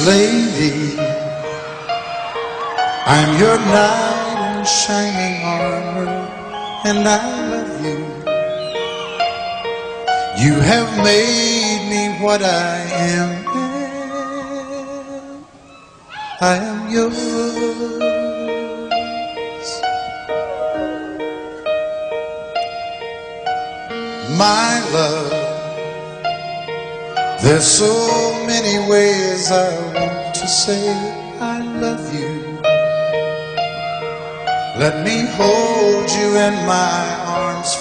Lady, I'm your knight in shining armor, and I love you. You have made me what I am. I am yours. My love, there's so many ways I want to say I love you. Let me hold you in my arms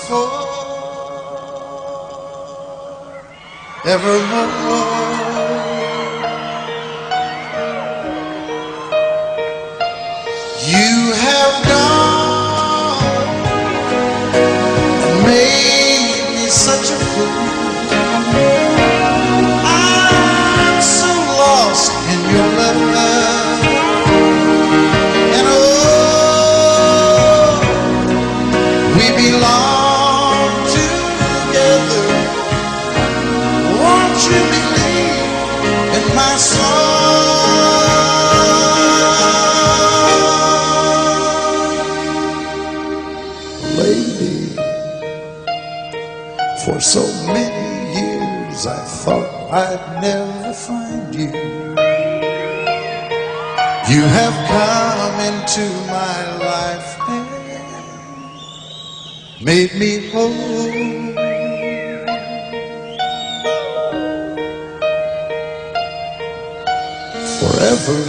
forevermore. You have gone and made me such a fool. I'm so lost in your love, and oh, we belong together. Won't you believe in my song? Lady, for so many years I thought I'd never find you. You have come into my life and made me whole. Forever,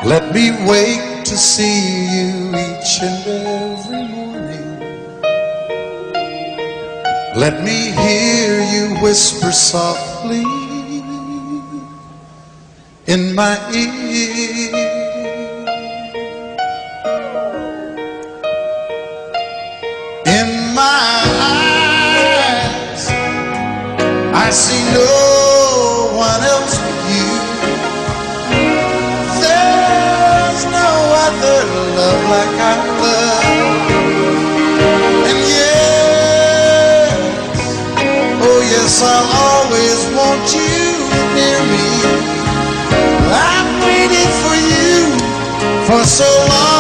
let me wake to see you each and every morning. Let me hear you whisper softly in my ear. In my eyes, I see no one else but you. There's no other love like I love. And yes, oh yes, I'll always want you near me. I've waited for you for so long.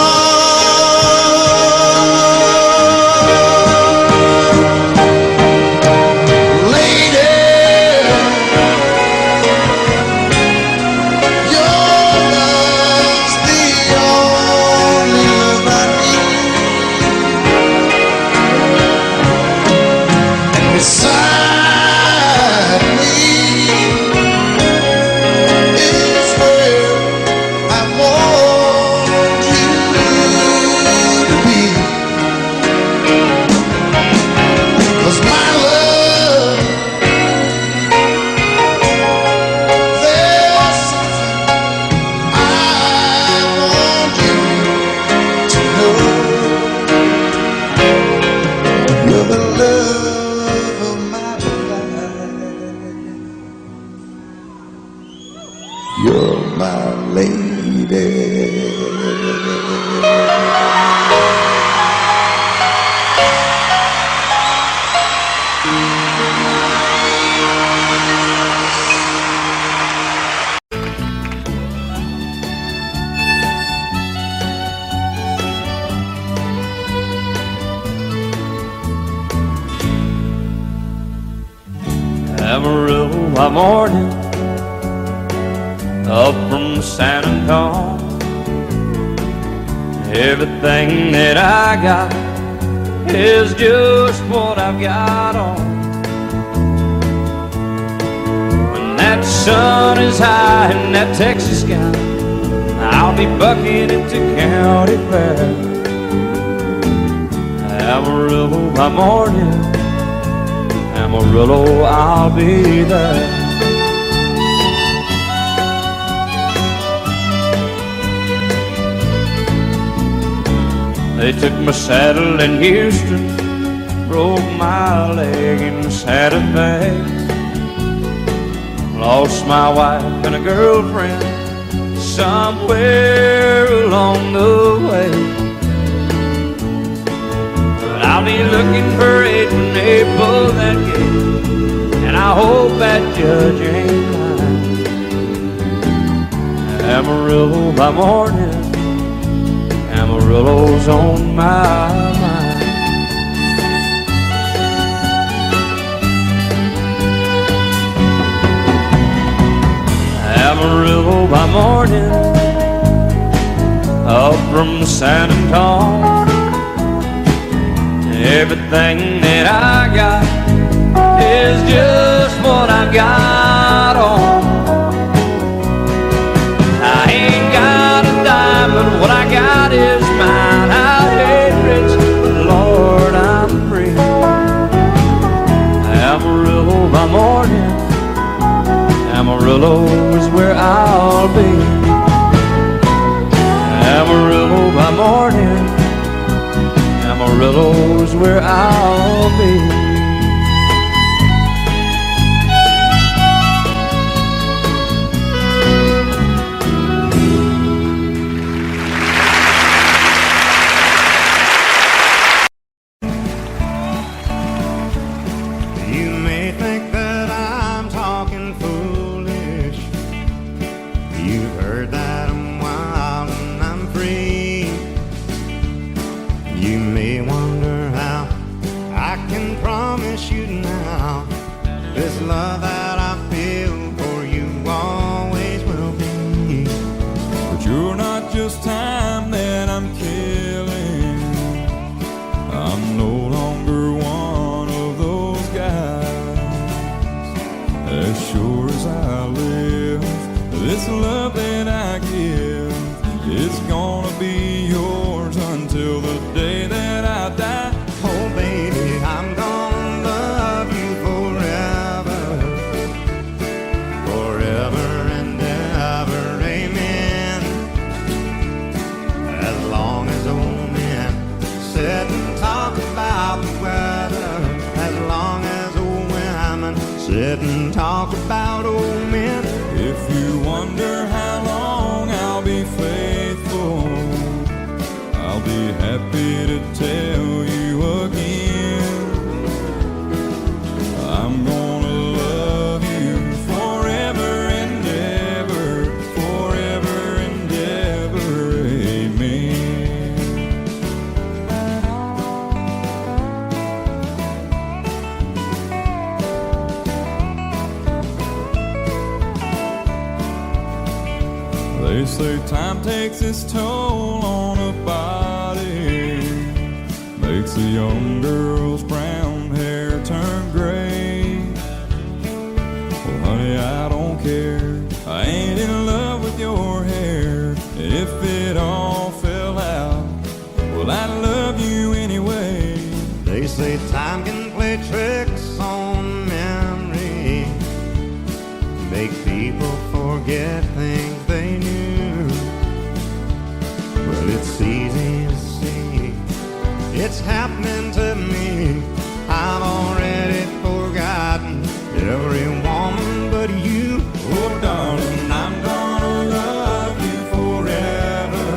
You're my lady. Amarillo morning, up from San Antonio. Everything that I got is just what I've got on. When that sun is high in that Texas sky, I'll be bucking into county fair. Amarillo by morning, Amarillo, I'll be there. They took my saddle in Houston, broke my leg in Santa Fe. Lost my wife and a girlfriend somewhere along the way. But I'll be looking for it when they pull that gate, and I hope that judge ain't lying. Amarillo by morning, Amarillo's on my mind. Amarillo by morning, up from San Antonio. Everything that I got is just what I got on. I ain't got a dime, but what I got is mine. I ain't rich, but Lord, I'm free. Amarillo by morning, Amarillo is where I'll be. Amarillo by morning, Amarillo is where I'll be. They say time takes its toll on a body, makes a young girl's brown hair turn gray. Well, honey, I don't care, I ain't in love with your hair. And if it all fell out, well, I'd love you anyway. They say time can play tricks on memory, make people forget things they knew. Well, it's easy to see, it's happening to me. I've already forgotten every woman but you. Oh, darling, I'm gonna love you forever,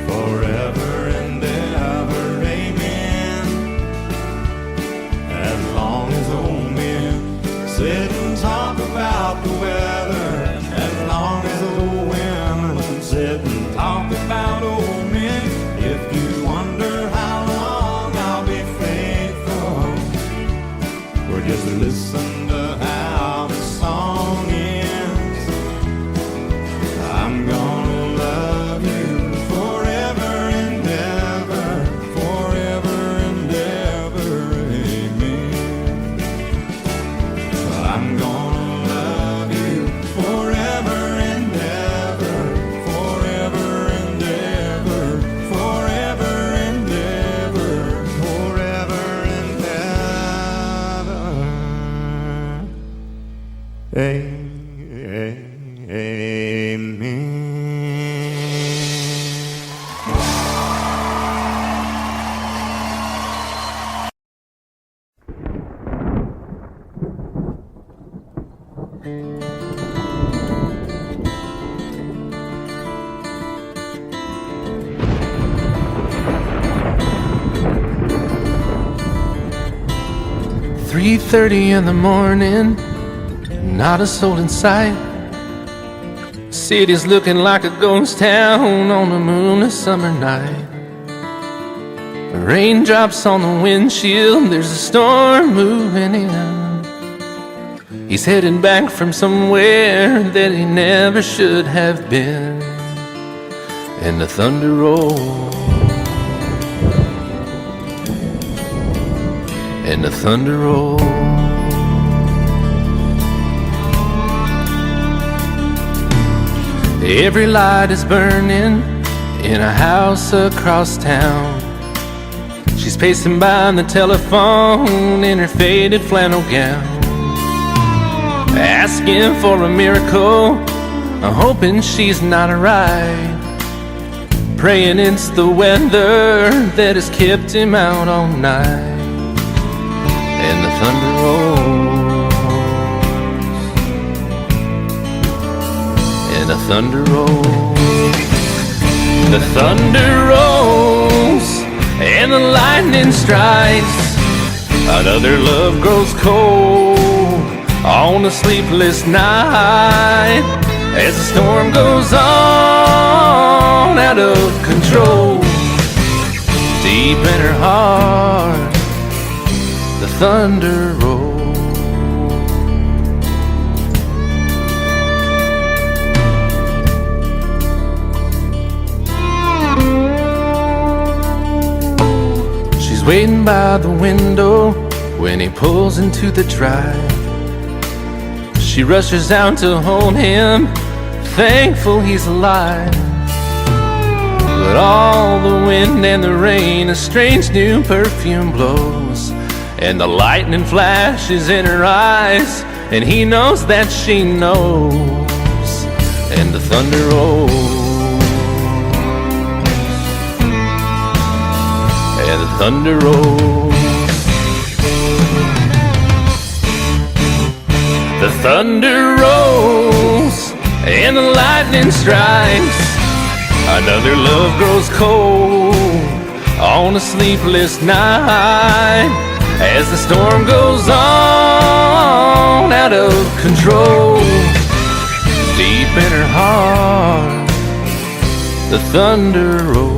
forever and ever, amen. As long as old men sit and talk about the weather, as long as old women sit and talk about old men. If you wonder how long I'll be faithful, or just listen to how the song ends, I'm gonna love you forever and ever, forever and ever, amen. I'm gonna love you forever and ever, forever and ever, forever and ever, forever and ever. Amen. 3:30 in the morning, not a soul in sight. City's looking like a ghost town on a moonless summer night. Raindrops on the windshield, there's a storm moving in. He's heading back from somewhere that he never should have been. And the thunder rolls, and the thunder rolls. Every light is burning in a house across town. She's pacing by the telephone in her faded flannel gown, asking for a miracle, hoping she's not alright, praying it's the weather that has kept him out all night. And the thunder rolls, and the thunder rolls, the thunder rolls, and the lightning strikes. Another love grows cold on a sleepless night, as the storm goes on out of control. Deep in her heart, the thunder rolls. She's waiting by the window when he pulls into the drive. She rushes out to hold him, thankful he's alive. But all the wind and the rain, a strange new perfume blows, and the lightning flashes in her eyes, and he knows that she knows. And the thunder rolls, and the thunder rolls. The thunder rolls, and the lightning strikes. Another love grows cold on a sleepless night, as the storm goes on out of control. Deep in her heart, the thunder rolls.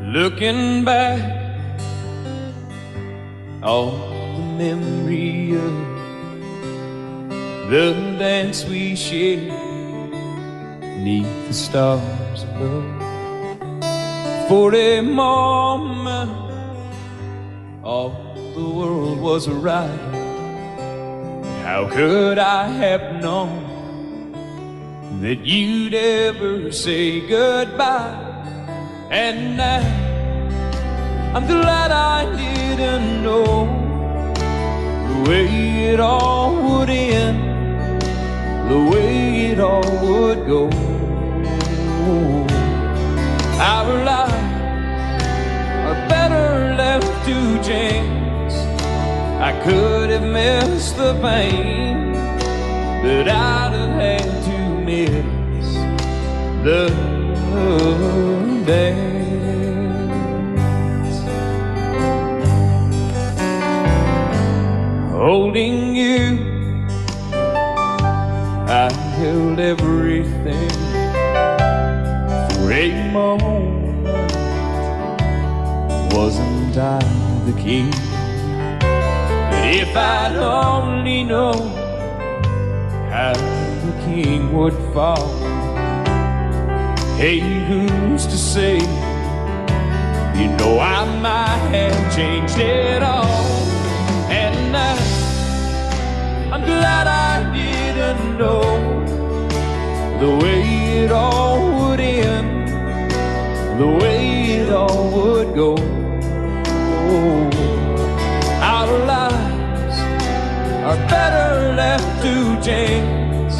Looking back on the memory of the dance we shared neath the stars above. For a moment all the world was right. How could I have known that you'd ever say goodbye? And now I'm glad I didn't know the way it all would end, the way it all would go. Our lives are better left to chance. I could have missed the pain, but I'd have had to miss the dance. Holding you, I held everything. For a moment, wasn't I the king? But if I'd only known how the king would fall, hey, who's to say? You know I might have changed it all. And now I'm glad I didn't know the way go. Our lives are better left to chance.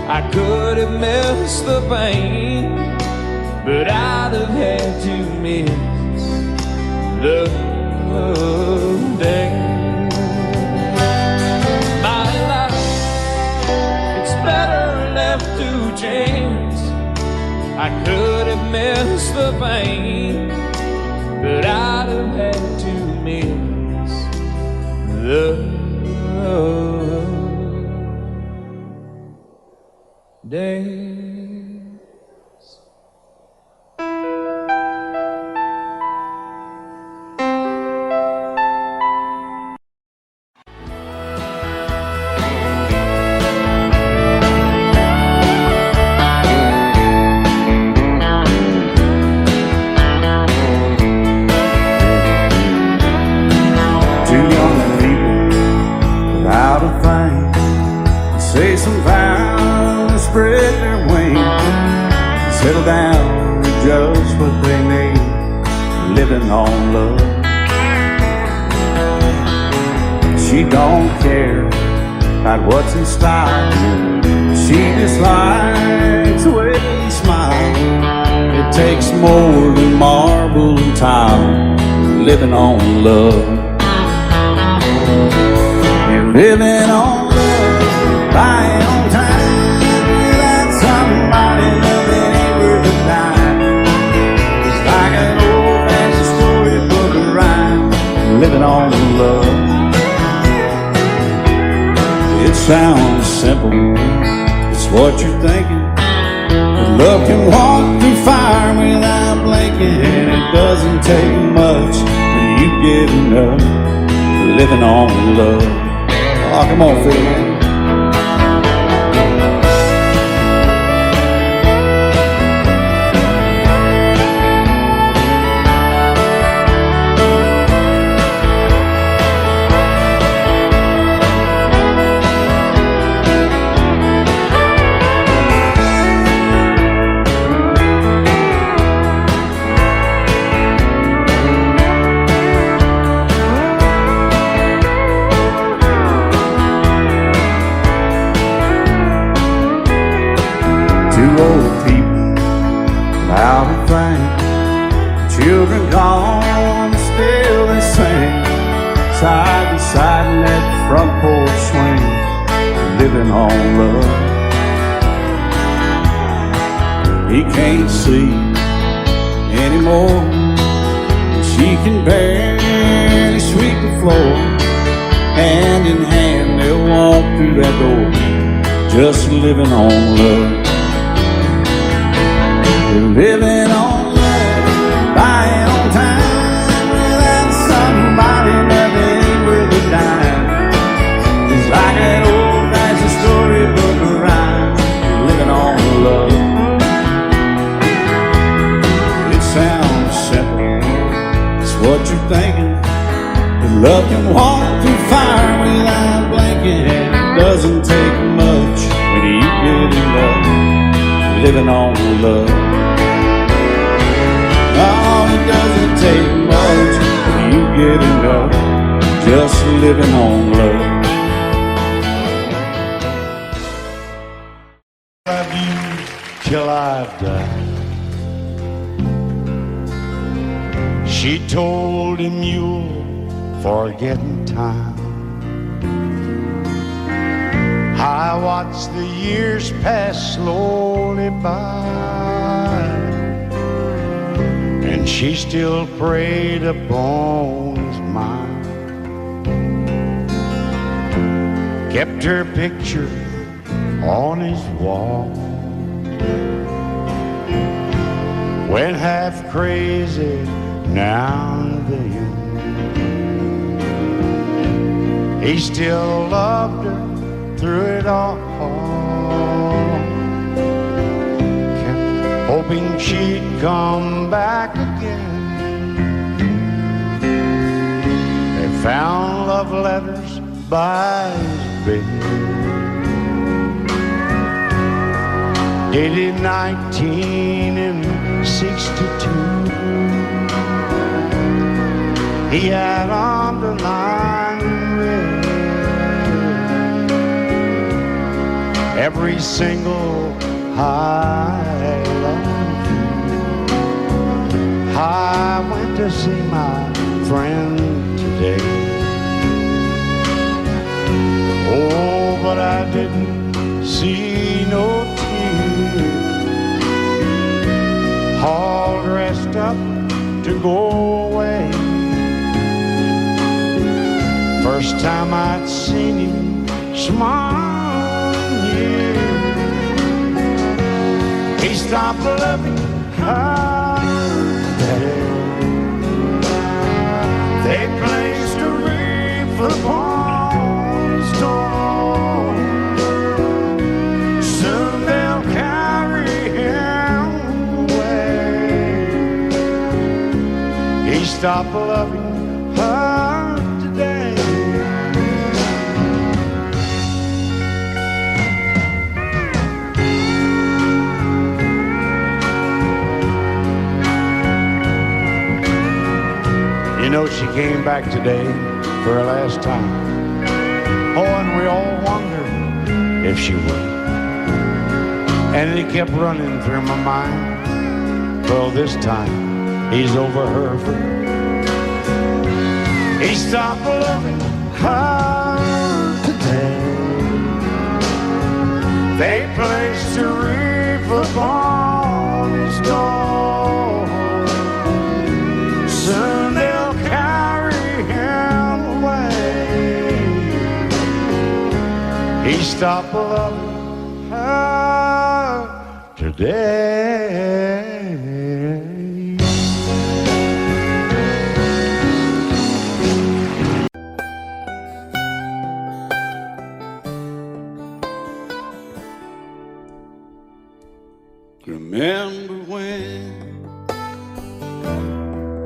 I could have missed the pain, but I'd have had to miss the day. My life, it's better left to chance. I could have missed the pain, but I'd have had to miss the days. Two young people without a thing say some vows, spread their wings, settle down with just what they need, living on love. She don't care about what's in style, she just likes the way he smiles. It takes more than marble and tile, living on love. You're living on love, buying on time, without somebody loving ain't worth a dime. It's like an old-fashioned storybook of rhyme, living on love. It sounds simple, it's what you're thinking, but love can walk through fire without blinking, and it doesn't take much when you get enough, living on love. Oh, come on, Phil, man. Two old people without a thing, children gone, still they sing, side by side in that front porch swing, living on love. He can't see anymore, she can barely sweep the floor. Hand in hand they'll walk through that door, just living on love. Living on love, buying on time, without somebody loving ain't worth a dime. It's like that old-fashioned storybook of rhyme, living on love. It sounds simple, it's what you're thinking, but love can walk through fire without blinking, and it doesn't take much when you get in love, living on love. Oh, it doesn't take much when you get enough, just living on love. Love you till I die. She told him you'll forget in time. I watched the years pass slowly by, and she still preyed upon his mind. Kept her picture on his wall, went half crazy now and then. He still loved her through it all, kept hoping she'd come back again. They found love letters by his bed, dated 1962. he had underlined red. Every single I love you. I went to see my friend today. Oh, but I didn't see no tears, all dressed up to go away. First time I'd seen him smile in years. He stopped loving her today. They placed a wreath upon his door. Soon they'll carry him away. He stopped loving her today. You know, she came back today for her last time. Oh, and we all wondered if she would. And it kept running through my mind. Well, this time he's over her for good. He stopped loving her today. They placed a wreath upon his door. Soon they'll carry him away. He stopped loving her today. Remember when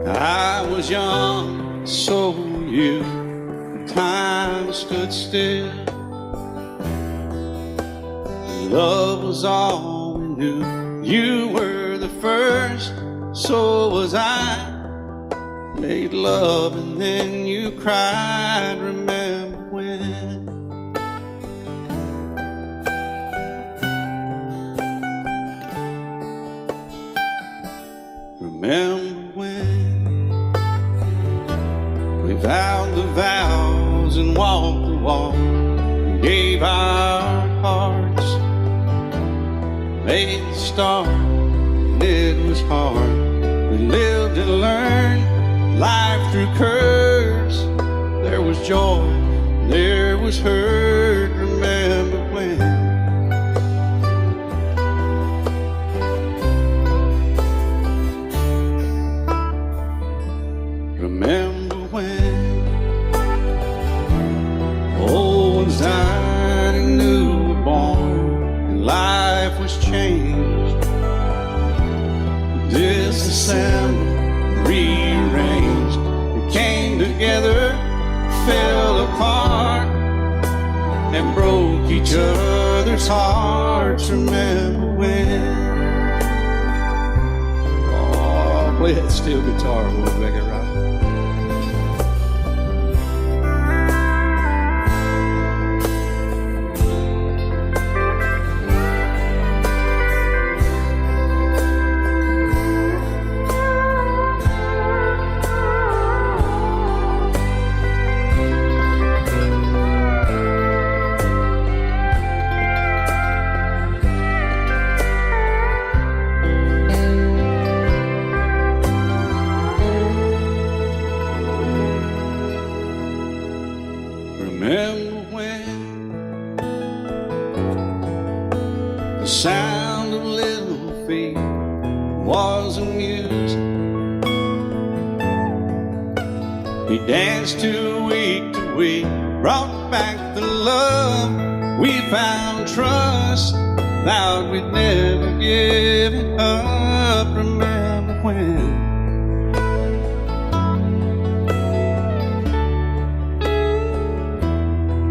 I was young, so were you. Time stood still. Love was all we knew. You were the first, so was I. Made love and then you cried. Remember when? Remember when we vowed the vows and walked the walk, and gave our hearts, made the start, and it was hard. We lived and learned life through curves. There was joy, there was hurt. Remember when? Remember when old ones died and new were born, and life was changed, disassembled, rearranged. We came together, fell apart, and broke each other's hearts. Remember when? Oh, play that steel guitar, we'll make it right. Remember when the sound of little feet was a music? We danced to week, brought back the love. We found trust, vowed we'd never give it up. Remember when?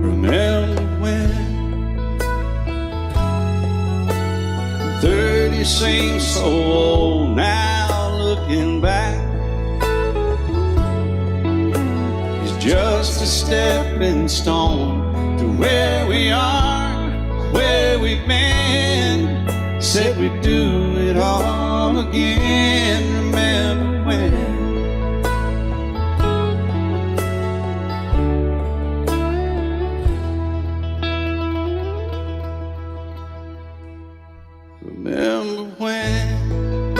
Remember when 30 seems so old now, looking back. stepping stone to where we are, where we've been. Said we'd do it all again. Remember when? Remember when?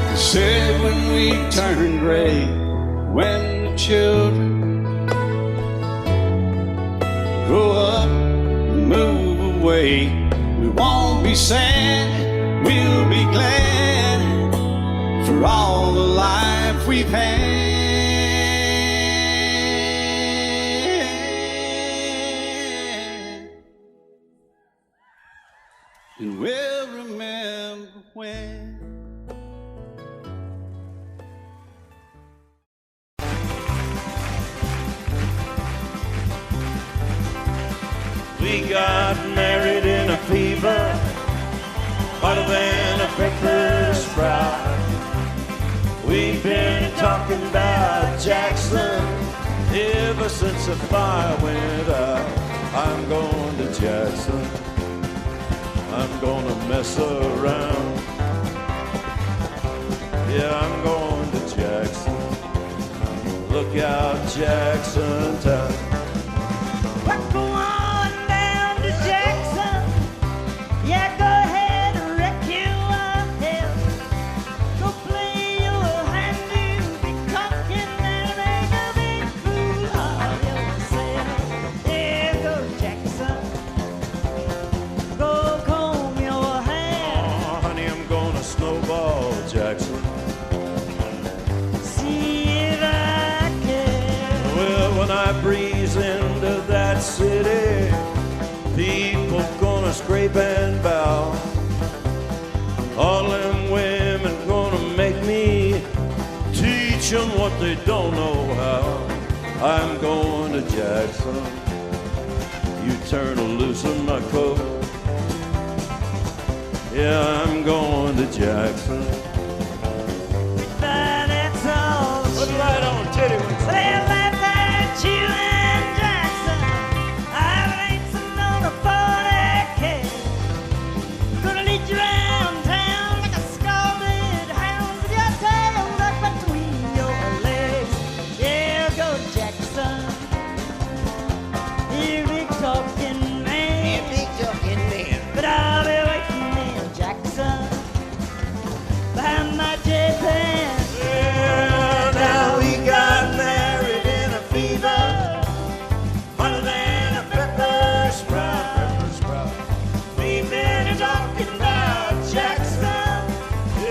They said when we turn gray, when the children grow up and move away, we won't be sad, we'll be glad for all the life we've had. And we'll remember when. We got married in a fever, hotter than a pepper sprout. We've been talking about Jackson ever since the fire went out. I'm going to Jackson, I'm gonna mess around. Yeah, I'm going to Jackson. Look out, Jackson town. We're going down to Jackson. Yeah, go ahead and wreck your hell. Go play your hand, you'll be talking and make a big fool of yourself. Yeah, go to Jackson. Go comb your hair. Oh, honey, I'm gonna snowball Jackson. See if I can. Well, when I breeze into that city, people gonna scrape and bow. All them women gonna make me teach them what they don't know how. I'm going to Jackson. You turn to loosen my coat. Yeah, I'm going to Jackson. But that's all. Put it right on, titty wings. Well, that's that you and Jackson. I've racing on a 40K. Gonna lead you around town like a scalded hound with your tail tucked between your legs. Yeah, go Jackson. You big talking man. Yeah, big talking man. But I'll be waiting in Jackson behind my J-Pan. Yeah, now we got married in a fever, hotter than a pepper sprout. We've been talking about Jackson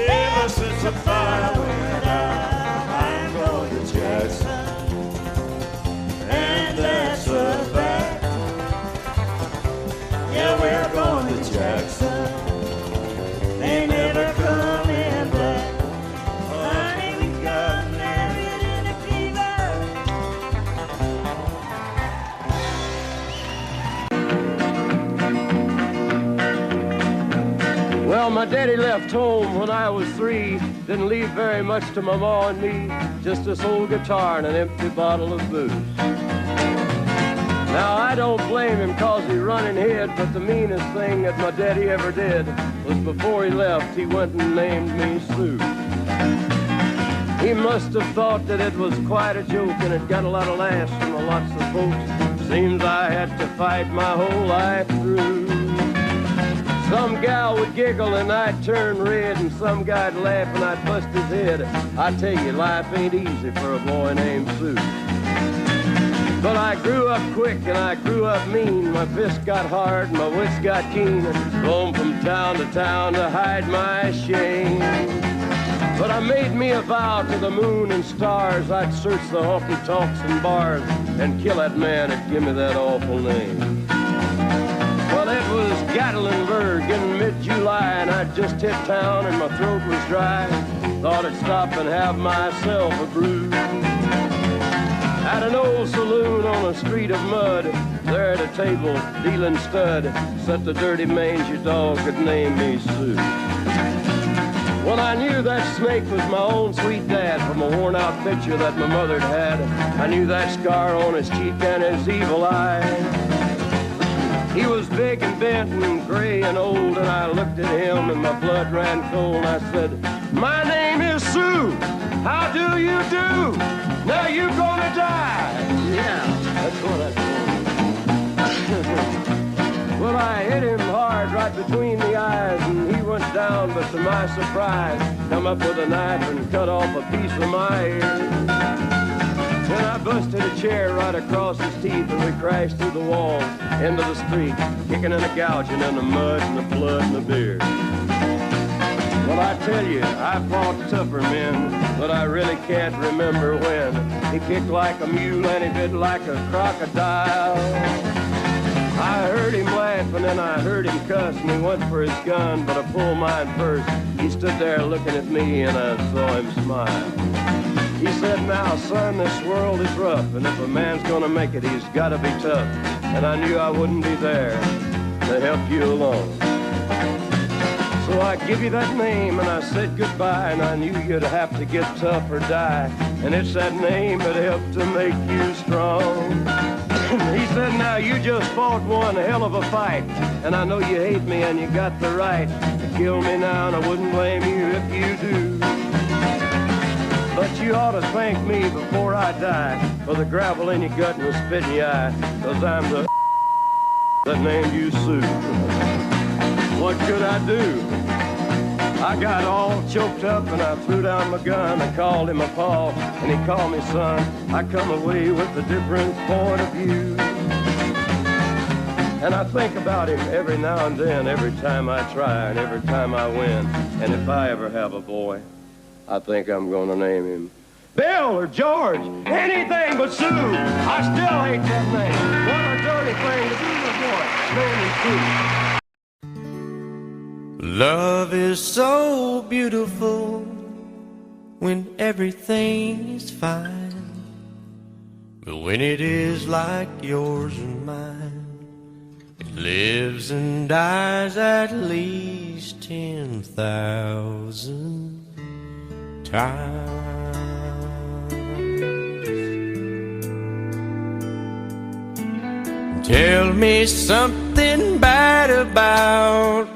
ever since the fire went out. I'm going to Jackson, and that's a fact. Yeah, we're going to Jackson. They never coming back. Honey, we got married in a fever. Well, my daddy left home when I was 3. Didn't leave very much to my ma and me. Just this old guitar and an empty bottle of booze. Now, I don't blame him 'cause he run and hid, but the meanest thing that my daddy ever did was before he left, he went and named me Sue. He must have thought that it was quite a joke and it got a lot of laughs from lots of folks. Seems I had to fight my whole life through. Some gal would giggle and I'd turn red, and some guy'd laugh and I'd bust his head. I tell you, life ain't easy for a boy named Sue. But I grew up quick and I grew up mean. My fists got hard and my wits got keen. Roamed from town to hide my shame. But I made me a vow to the moon and stars. I'd search the honky-tonks and bars and kill that man that give me that awful name. Well, it was Gatlinburg in mid-July, and I'd just hit town and my throat was dry. Thought I'd stop and have myself a brew. At an old saloon on a street of mud, there at a table, dealing stud, sat the dirty mangy dog that named me Sue. Well, I knew that snake was my own sweet dad from a worn-out picture that my mother'd had. I knew that scar on his cheek and his evil eye. He was big and bent and gray and old, and I looked at him and my blood ran cold. And I said, "My name is Sue. How do you do? Now you gonna die." Yeah, that's what I told him. Well, I hit him hard right between the eyes, and he went down, but to my surprise, come up with a knife and cut off a piece of my ear. Then I busted a chair right across his teeth, and we crashed through the walls into the street, kicking and a gouging in the mud and the blood and the beer. Well, I tell you, I fought tougher men, but I really can't remember when. He kicked like a mule and he bit like a crocodile. I heard him laugh and then I heard him cuss, and he went for his gun, but I pulled mine first. He stood there looking at me and I saw him smile. He said, "Now, son, this world is rough, and if a man's gonna make it, he's gotta be tough." And I knew I wouldn't be there to help you along. So I give you that name and I said goodbye, and I knew you'd have to get tough or die. And it's that name that helped to make you strong. He said, "Now you just fought one hell of a fight, and I know you hate me and you got the right to kill me now, and I wouldn't blame you if you do. But you ought to thank me before I die for the gravel in your gut and the spit in your eye, 'cause I'm the that named you Sue." What could I do? I got all choked up and I threw down my gun. I called him a paw and he called me son. I come away with a different point of view. And I think about him every now and then, every time I try and every time I win. And if I ever have a boy, I think I'm gonna name him Bill or George, anything but Sue. I still hate that name. What a dirty thing to do with a boy. Name him Sue. Love is so beautiful when everything is fine, but when it is like yours and mine, it lives and dies at least 10,000 times. Tell me something bad about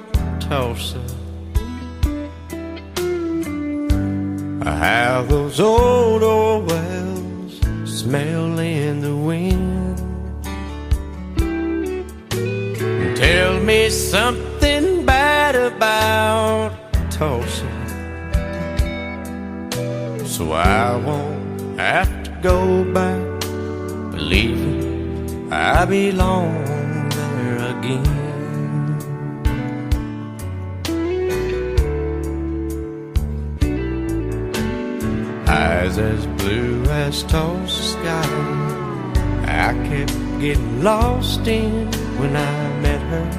Tulsa, how those old wells smell in the wind. Tell me something bad about Tulsa, so I won't have to go back believing I belong there again. Eyes as blue as Tulsa sky, I kept getting lost in when I met her.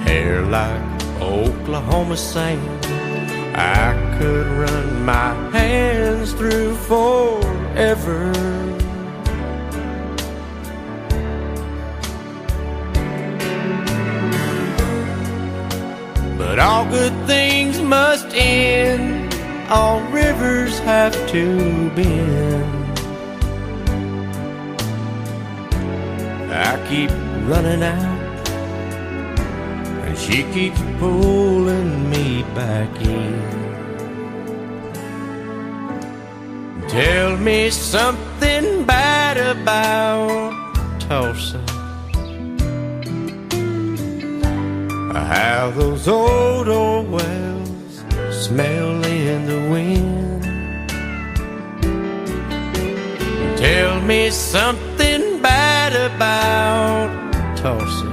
Hair like Oklahoma sand, I could run my hands through forever. But all good things must end, all rivers have to bend. I keep running out, and she keeps pulling me back in. Tell me something bad about Tulsa, how those old wells smell in the wind. Tell me something bad about Tulsa,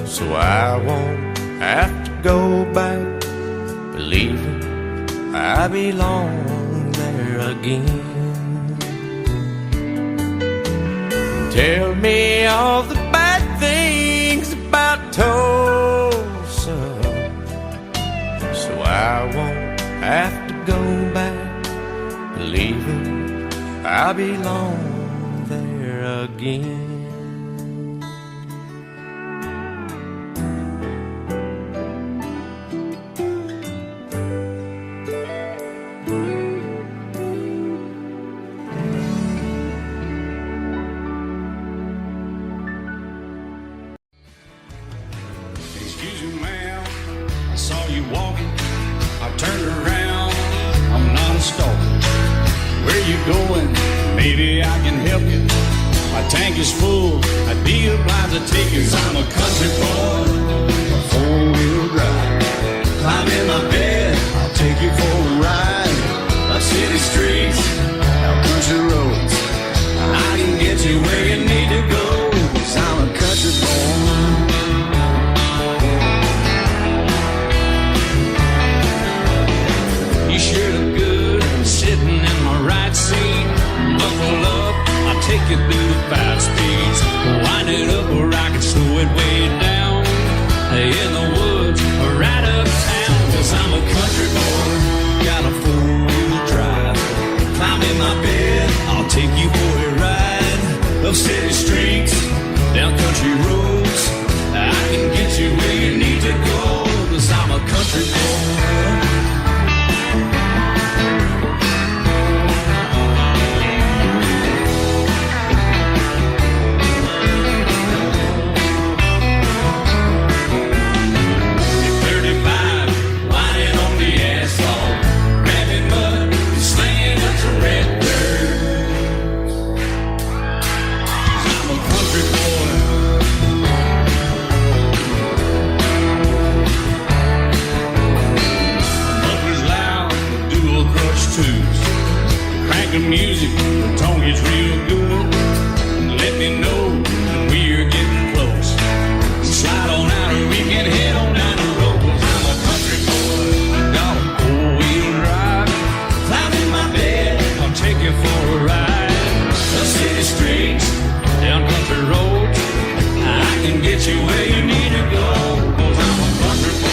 so I won't have to go back believing I belong there again. Tell me all the bad things about Tulsa, so I won't have to go back believing I belong there again. you walking? I turned around, I'm not a stalker. Where you going? Maybe I can help you. My tank is full, I'd be obliged to take you. 'Cause I'm a country boy, a four-wheel drive. Climb in my bed, I'll take you for a ride. Up city streets, down country roads. I can get you where you need to go. 'Cause I'm a country boy. You sure look good sitting in my right seat. Buckle up, I'll take you through the 5 speeds. Wind it up or I can slow it way down. In the woods or right uptown. 'Cause I'm a country boy, got a 4-wheel drive. Climb in my bed, I'll take you for a ride. Up city streets, down country roads. I can get you where you need to go. 'Cause I'm a country boy. The music, the tone is real good. Let me know when we're getting close. Slide on out or we can head on down the road. 'Cause I'm a country boy, got a 4-wheel drive. Climb in my bed, I'll take you for a ride. Up city streets, down country roads. I can get you where you need to go. 'Cause I'm a country boy.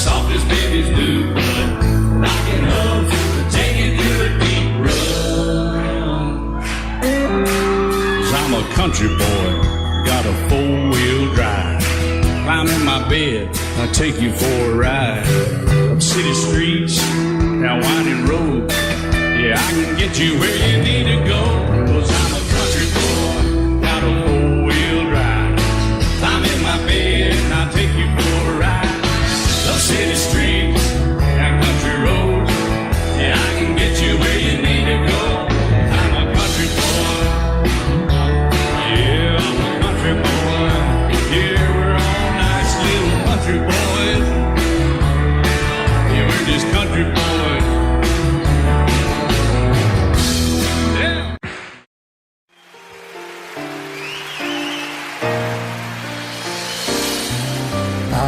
Soft as babies do, but rocking up to take it through a deep run. 'Cause I'm a country boy, got a 4-wheel drive. Climb in my bed, I'll take you for a ride. Up city streets, down winding roads. Yeah, I can get you where you need to go. 'Cause I'm a country boy, got a 4-wheel drive. Climb in my bed, and I'll take you for a ride. Up city streets, down country roads. Yeah, I can get you where you need to go. I'm a country boy. Yeah, I'm a country boy. Yeah, we're all nice little country boys. Yeah, we're just country boys. Yeah.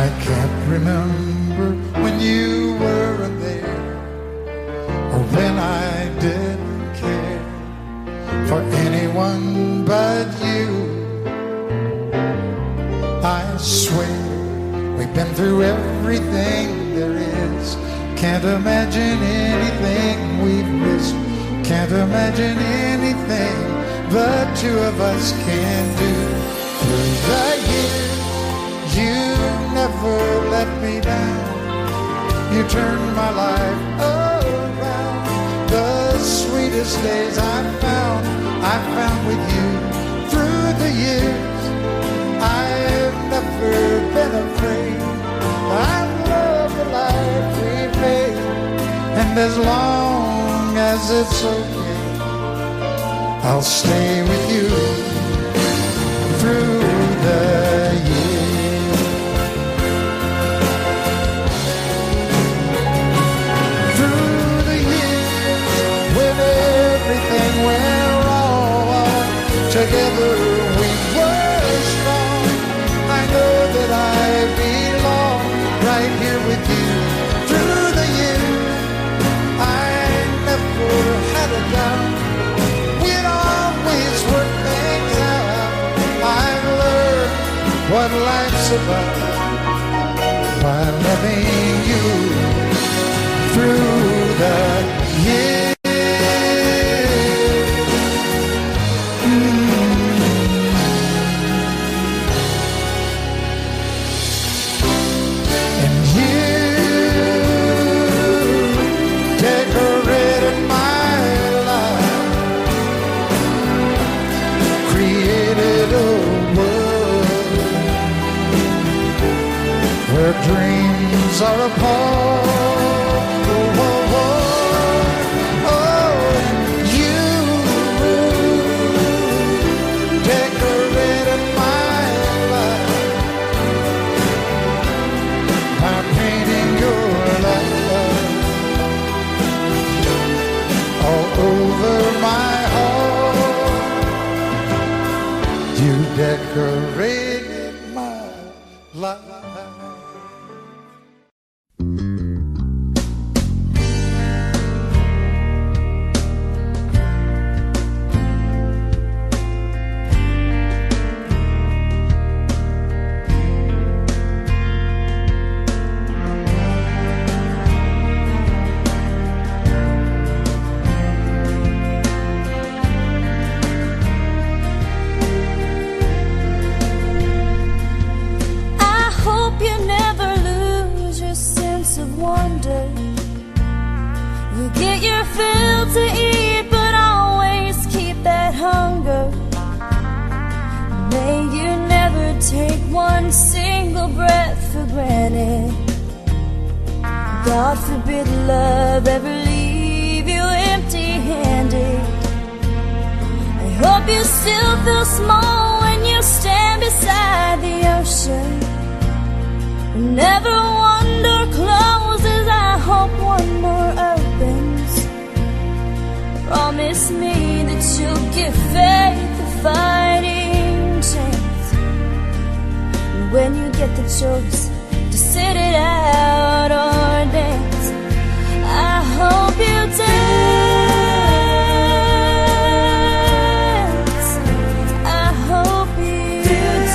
I can't remember when you weren't there, or when I didn't care for anyone but you. I swear we've been through everything there is. Can't imagine anything we've missed. Can't imagine anything the two of us can do. Through the years, you never let me down. You turned my life around. The sweetest days I found with you. Through the years, I've never been afraid. I love the life we made, and as long as it's okay, I'll stay with you through the years. Through the years, when everything went wrong, together we were strong. I know that I belong right here with you. Through the years, I never had a doubt. We'd always work things out. I've learned what life's about by loving you through the years. And you decorated my life. You get your fill to eat, but always keep that hunger. May you never take one single breath for granted. God forbid love ever leave you empty-handed. I hope you still feel small when you stand beside the ocean. Never one door closes, I hope one more opens. Promise me that you'll give faith a fighting chance. And when you get the choice to sit it out or dance, I hope you dance. I hope you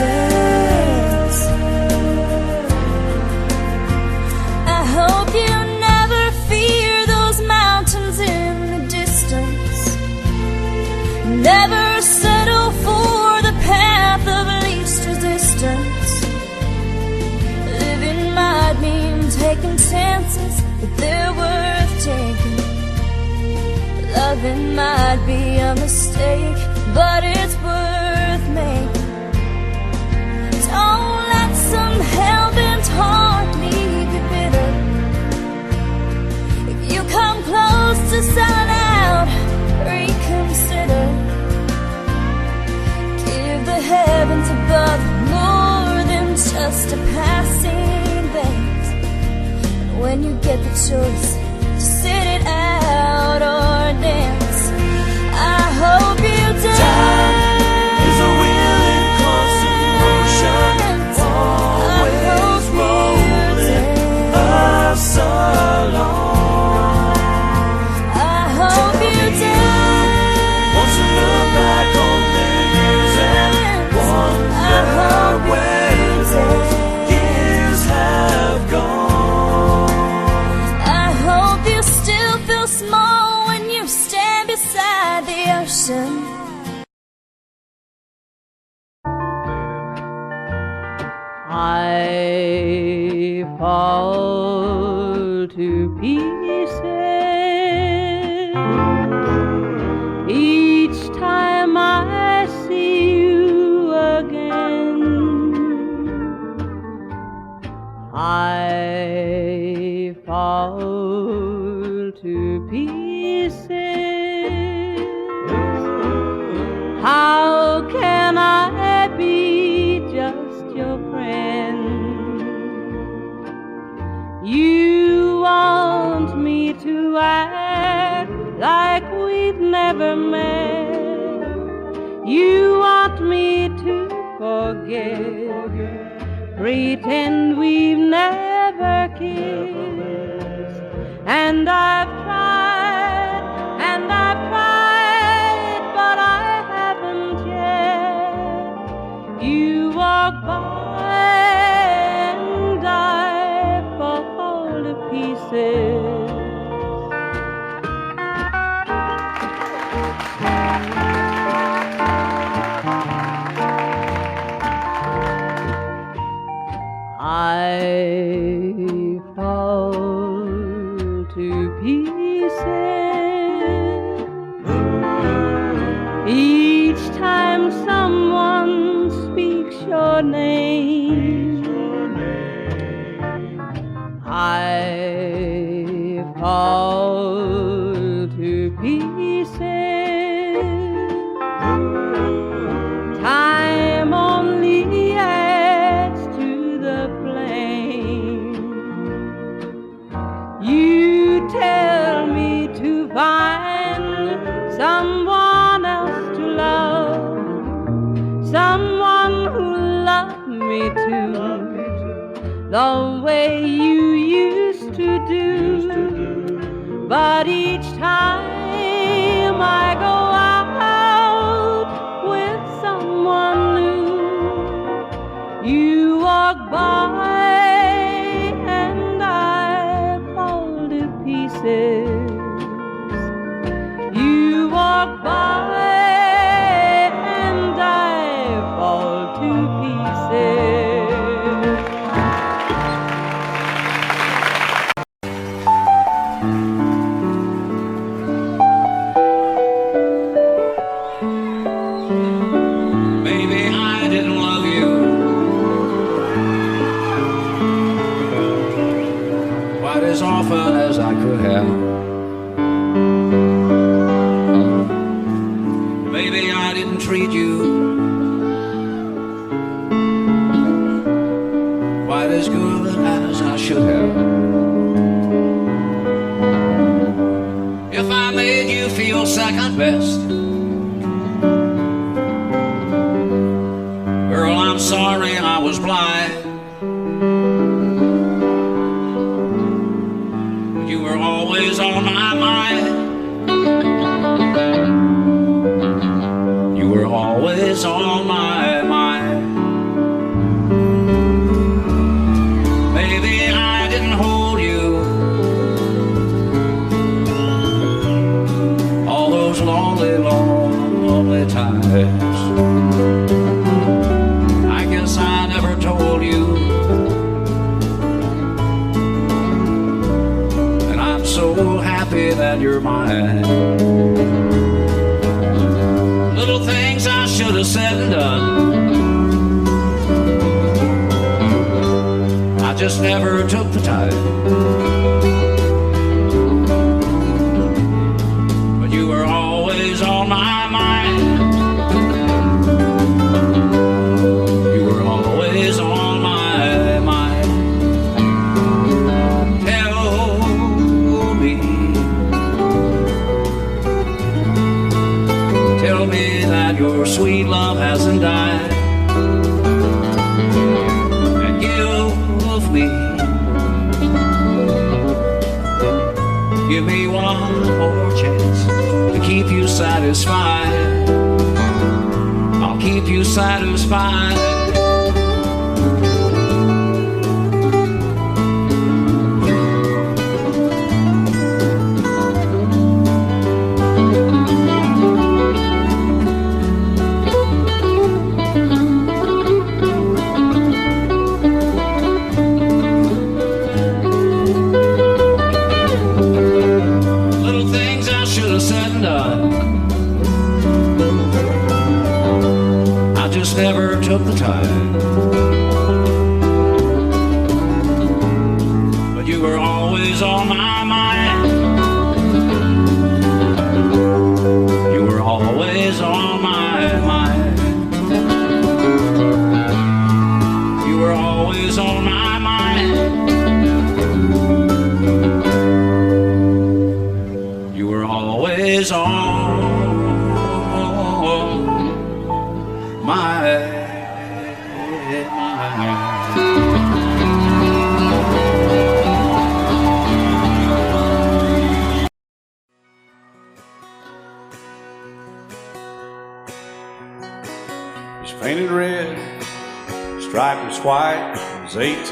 dance. I hope you never fear those mountains in the distance. Never settle for the path of least resistance. Living might mean taking chances, but they're worth taking. Loving might be a mistake, but it's worth making. Don't let some hell-bent heart leave you bitter. If you come close to selling out, reconsider. Give the heavens above more than just a passing glance. And when you get the choice to sit it out or dance, I hope you dance. Time is a willing constant motion, always rolling us along. I hope you dance. Once you look back on the years and wonder where those years have gone. I hope you still feel small when you stand beside the ocean. I fall to pieces each time I see you again. I fall to pieces. How can I be just your friend? You want me to act like we've never met. You want me to forget, pretend we've never kissed. And I've tried, but I haven't yet. You walk by and I fall to pieces. I fall to pieces each time someone speaks your name. I fall to pieces. Time only adds to the flame. You tell me to find someone else to love, someone the way you used to do. But each time I go out with someone new, you walk by and I fall to pieces. You walk by and I fall to pieces. Maybe I didn't love you quite as often as I could have. Maybe I didn't treat you quite as good as I should have. If I made you feel second best, girl, I'm sorry I was blind. You were always on my mind. You were always on my mind. Maybe I didn't hold you all those lonely, lonely times. I guess I never told you, and I'm so happy that you're mine. Little things I should have said and done, I just never took the time. But you were always on my mind. You were always on my mind. Tell me that your sweet love hasn't died, and give me one more chance to keep you satisfied. I'll keep you satisfied. Never took the time, but you were always on my mind. You were always on my mind. You were always on my mind. You were always on He's painted red, striped was white, was 18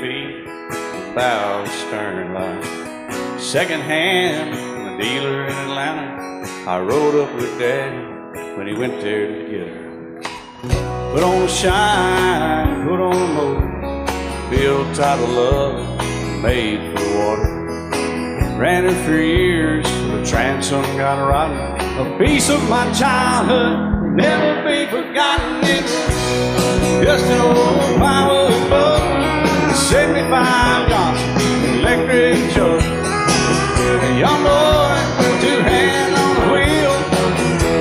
feet, without stern light. Second hand from a dealer in Atlanta, I rode up with Daddy when he went there to get her. Put on a shine, put on a motor, built title love, made for the water. Ran it for years, the transom got rotten. A piece of my childhood, never be forgotten. It's just an old plywood boat, 75 Johnson, electric jug. A young boy, two hands on the wheel.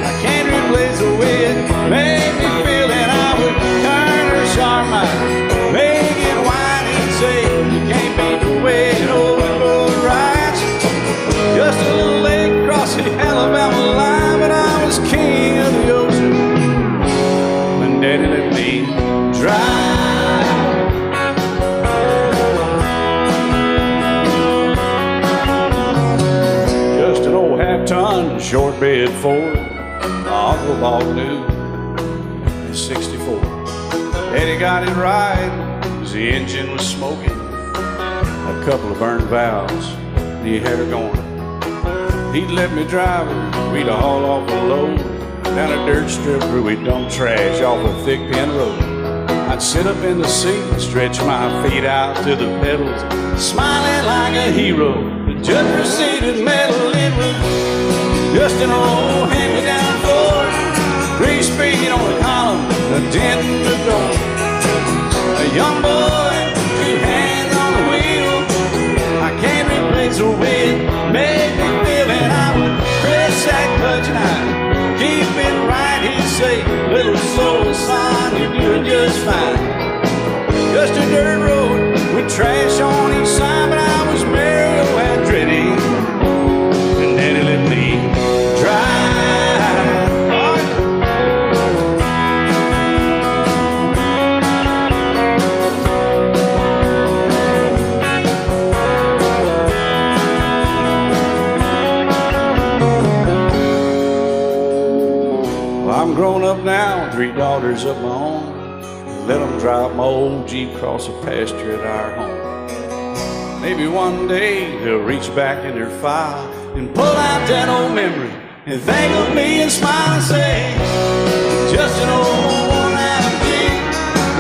I can't replace the way it made me feel that I would turn her sharp mind, make it whine and say you can't beat the way an old boat rides. Just a little lake across the Alabama line, but I was king of the ocean when Daddy let me drive. 4.5-ton short bed Ford my uncle bought new in '64. Daddy got it right as the engine was smoking, a couple of burned valves, and he had her going. He'd let me drive her, we'd haul off a load down a dirt strip where we'd dump trash off a thick pin road. I'd sit up in the seat and stretch my feet out to the pedals, smiling like a hero. The judge proceeded metal, it was just an old hand-me-down Ford, 3-speed on the column, a dent in the door. A young boy, 2 hands on the wheel, I can't replace the way it made me feel. And I would press that clutch and I'd keep it right. He'd say, little soul, son, you're doing just fine. Just a dirt road with trash on each side, but I was Mario Andretti, and Daddy let me drive. Well, I'm grown up now, 3 daughters of my own. Let them drive my old Jeep across the pasture at our home. Maybe one day they'll reach back in their file and pull out that old memory and think of me and smile and say, just an old worn-out Jeep,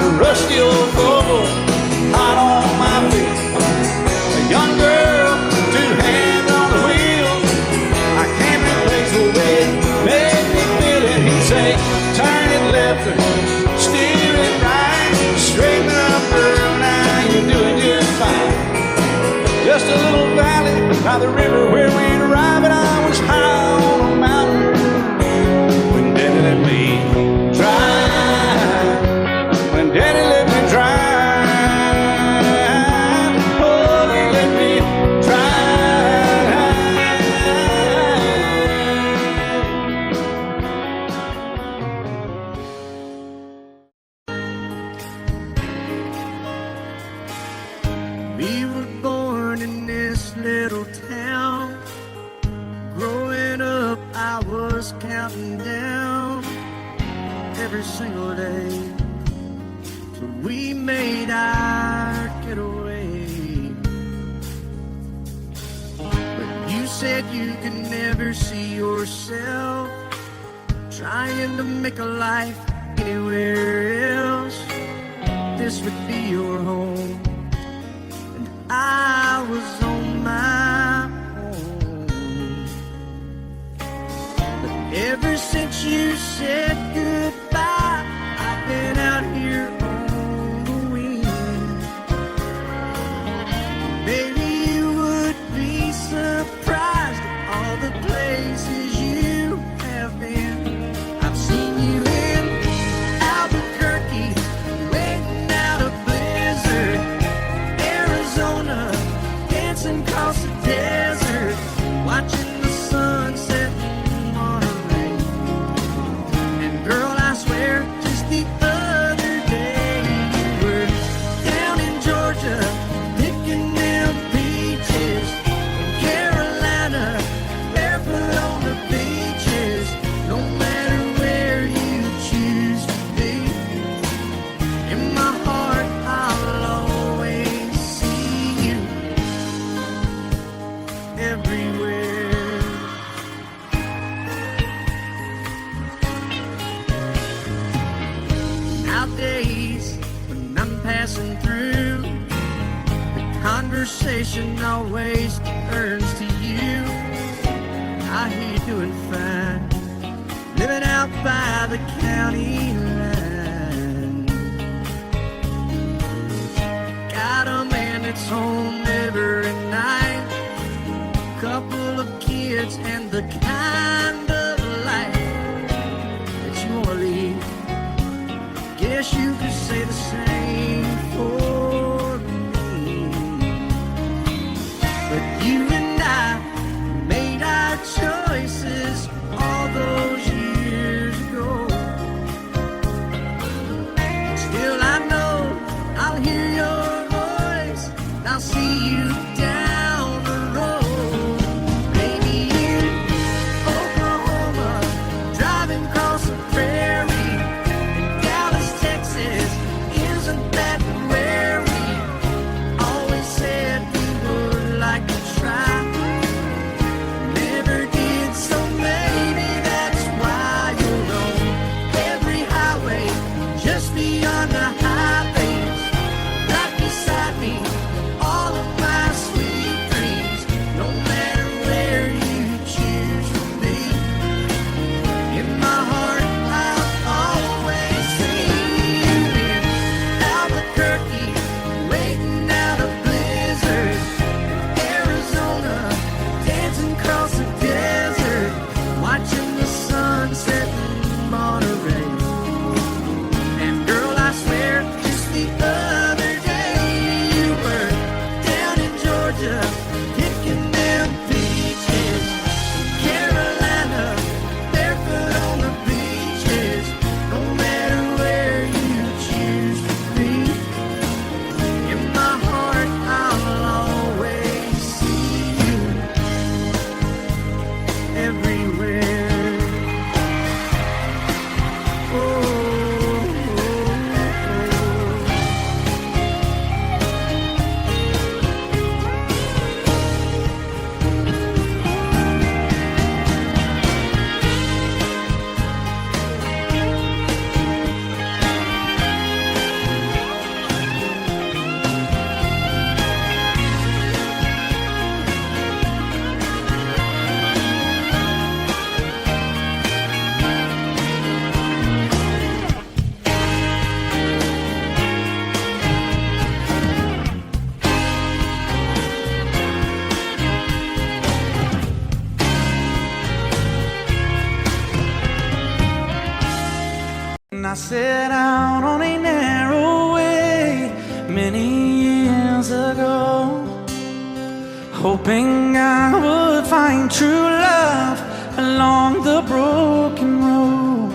a rusty old Volvo, hot on my feet. A young girl, 2 hands on the wheel, I can't replace the way it made me feel. And he'd say, turn it left or steer it right, straighten up, girl, now you're doing just fine. Just a little valley by the river where we'd arrive, and I was high on a mountain when Daddy let me drive. When Daddy let me drive, oh, he let me We were born in this little town. Growing up, I was counting down every single day till we made our getaway. But you said you could never see yourself trying to make a life anywhere else. This would be your home. I was on my own. But ever since you said goodbye, I've been out here on the wing. Maybe you would be surprised at all the places you have been. I've seen you in Albuquerque, waiting out a blizzard, dancing across the desert, watching the sunset in Monterey. And girl, I swear, just the other day you were down in Georgia, picking them peaches. In Carolina, barefoot on the beaches. No matter where you choose to be, in my heart I'll always see you everywhere. Nowadays, when I'm passing through, the conversation always turns to you. I hear you doing fine, living out by the county line. Got a man that's home every night, couple of kids, and the kind of life that you want to lead. Guess you could say the same for me. But you and I made our choices all those years ago. Still I know I'll hear your voice, and I'll see you down the road. Maybe you I set out on a narrow way many years ago, hoping I would find true love along the broken road.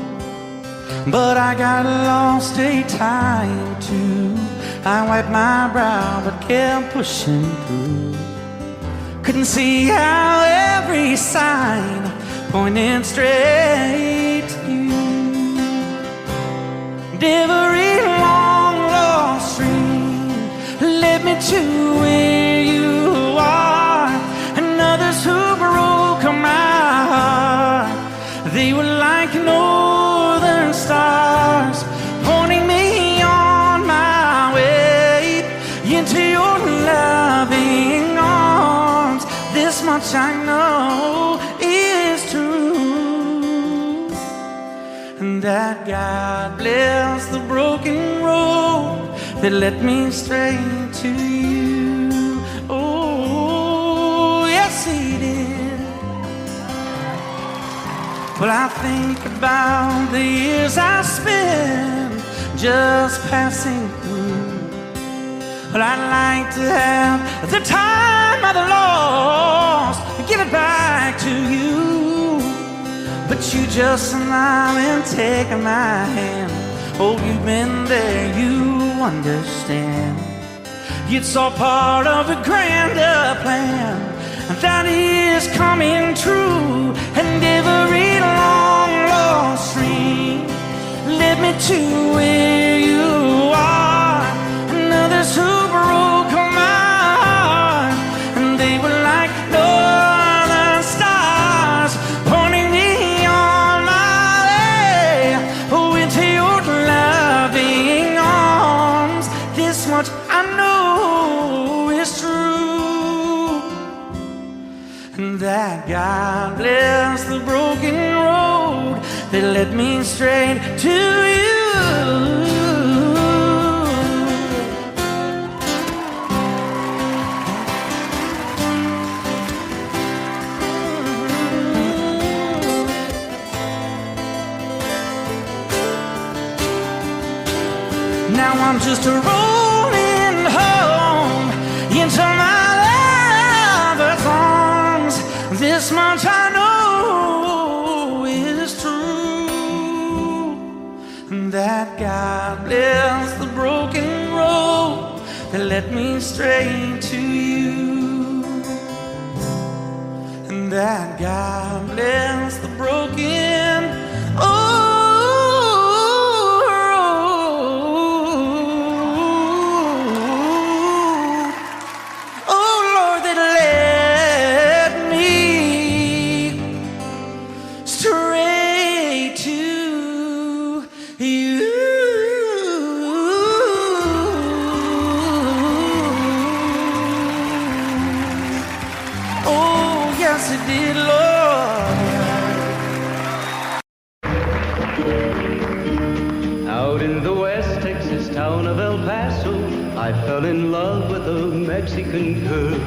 But I got lost a time or two. I wiped my brow but kept pushing through. Couldn't see how every sign pointed straight to you. Every long lost stream led me to where you are, and others who broke my heart, they were like northern stars, pointing me on my way into your loving arms. This much I know is true, and that God bless the broken road that led me straight to you. Oh, yes, He did. Well, I think about the years I spent just passing through. Well, I'd like to have the time I've lost, give it back to you. But you just smile and take my hand. Oh, you've been there, you understand. It's all part of a grander plan that is coming true. And every long lost stream led me to where you are, and others who broke my heart, and they were like northern stars, pointing me on my way into your loving arms. This much I know is true, and that God bless the broken road that led me straight to you. Now I'm just rolling home into my lover's arms. This much I know is true, and that God bless the broken road that led me straight to you, and that God bless the broken road. Out in the West Texas town of El Paso, I fell in love with a Mexican girl.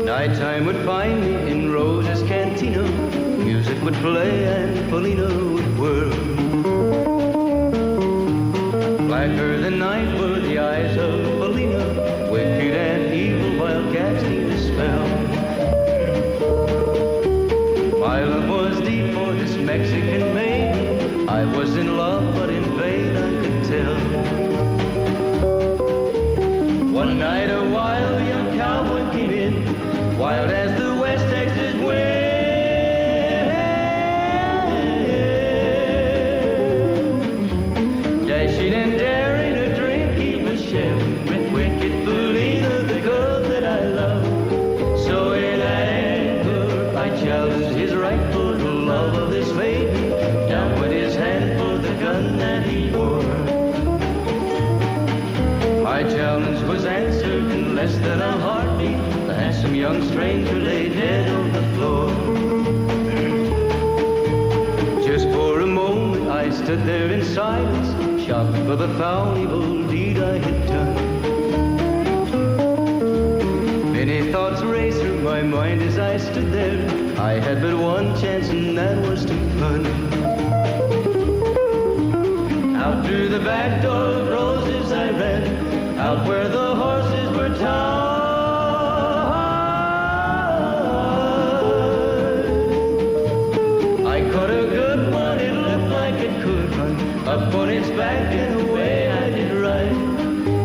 Nighttime would find me in Rosa's cantina. Music would play and Polina would whirl. Blacker than night were the eyes of Polina, wicked and evil while casting a spell. My love was deep for this Mexican maiden. I was in love, but in vain I could tell. One night a wild young cowboy came in, wild as the West Texas wind. Dashing and daring a drink he was sharing with wicked Polina, the girl that I love. So in anger I challenged his right for the love of this maiden. Down went his hand for the gun that he wore. My challenge was answered in less than a heartbeat. The handsome young stranger lay dead on the floor. Just for a moment I stood there in silence, shocked for the foul evil deed I had done. Many thoughts raced through my mind as I stood there. I had but one chance, and that was to run. Out through the back door of roses I ran, out where the horses were tied. I caught a good one, it looked like it could run up on its back and away I did ride.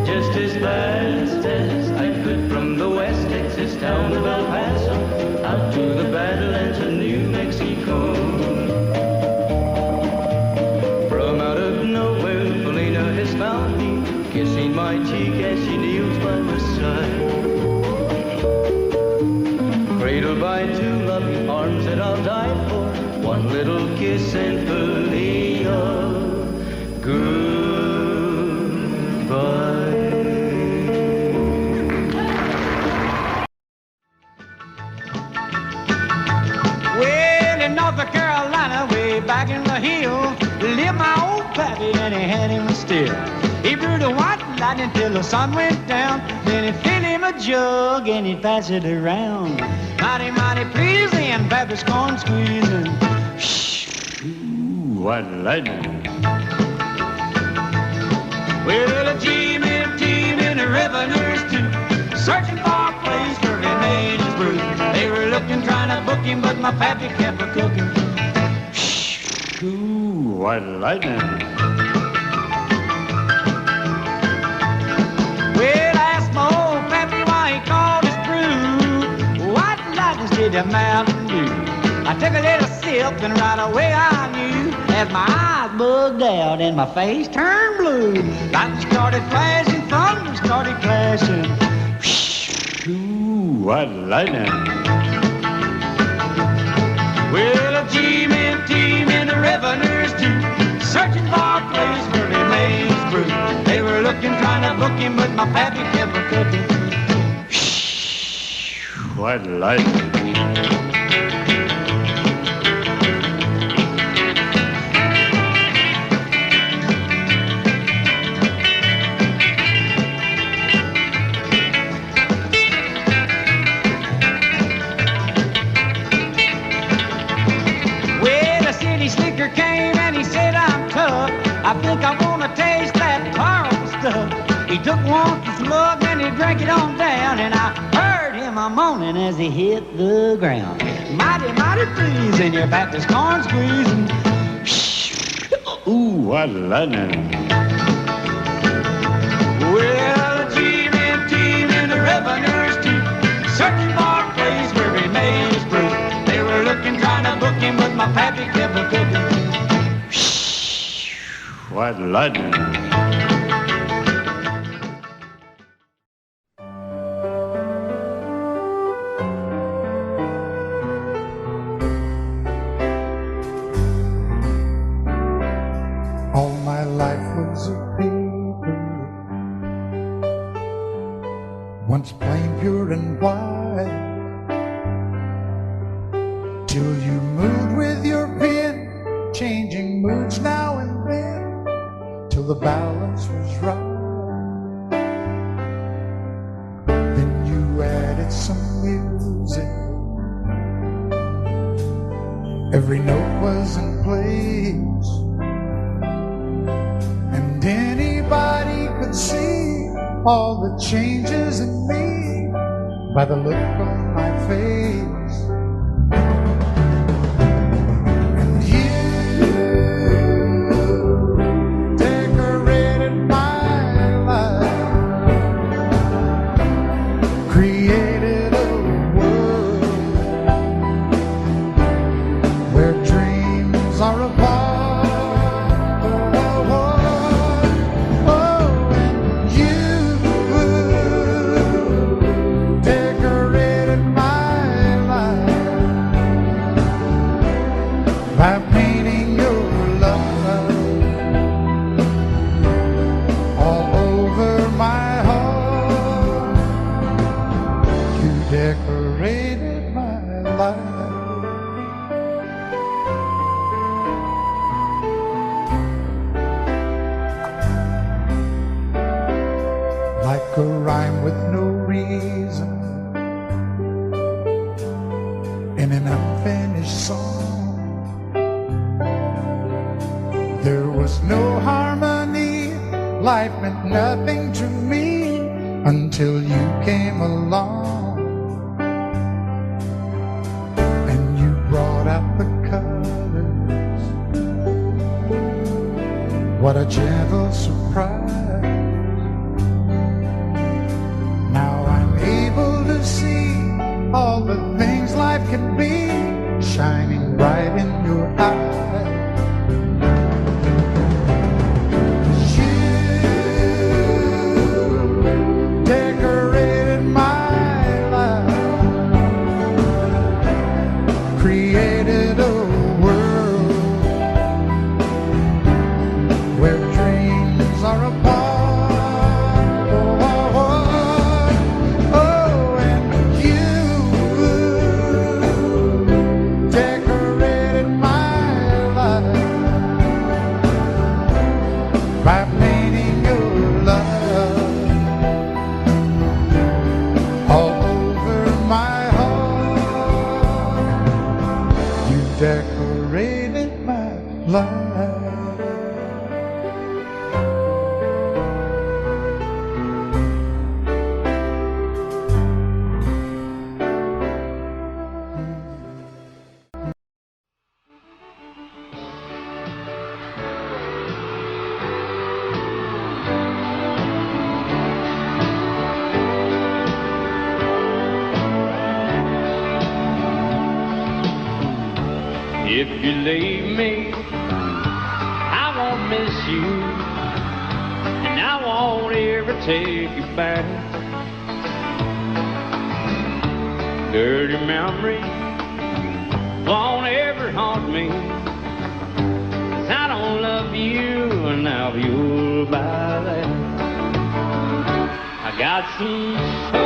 Just as fast as I could from the West Texas town of El Paso out to the Badlands of New Mexico. From out of nowhere, Felina has found me, kissing my cheek as she kneels by my side. Cradled by two loving arms that I'll die for, one little kiss and Felina, goodbye. Well, in North Carolina, way back in the hill, lived my old pappy and he had him a still. He brewed a white lightning till the sun went down. Then he'd fill him a jug and he'd pass it around. Mighty, mighty pleasing, Baptist corn squeezing. Ooh, white lightning. Well, a team in the revenues too, searching for a place where he made his brew. They were looking, trying to book him, but my pappy kept a-cooking. Ooh, white lightning. Well, I asked my old pappy why he called his brew white lightning did the Mountain Dew. I took a little sip and right away I knew, as my eyes bugged out and my face turned blue. Lightning started flashing, thunder started clashing. Ooh, white lightning. Well, a team in the revenues too, searching for a place where he made his brew. They were looking, trying to book him, but my pappy kept a-cooking. White lightning. Slicker came and he said, I'm tough. I think I want to taste that powerful stuff. He took one slug and he drank it on down, and I heard him a moaning as he hit the ground. Mighty, mighty pleasing, your Baptist corn squeezing. Ooh, what lightning. Well, a team in the revenues too, searching for a place where he made his brew. They were looking, trying to book him, but my pappy kept a-cooking. White lightning. All my life was a paper, once plain, pure and white, till you moved with your pen, changing moods now and then, till the balance was right. Then you added some music, every note was in place, and anybody could see all the changes in me by the look on my face. And you decorated my life, created a world where dreams are apart. By painting your love all over my heart, you decorated my life. Like a rhyme with no reason in an unfinished song, there was no harmony life meant nothing to me until you came along and you brought out the colors. What a gentle surprise. Now I'm able to see all the things life can be shining bright in your eyes. Decorated my life. If you leave me, I won't miss you, and I won't ever take you back. Dirty memory won't ever haunt me, 'cause I don't love you, and now you'll buy that. I got some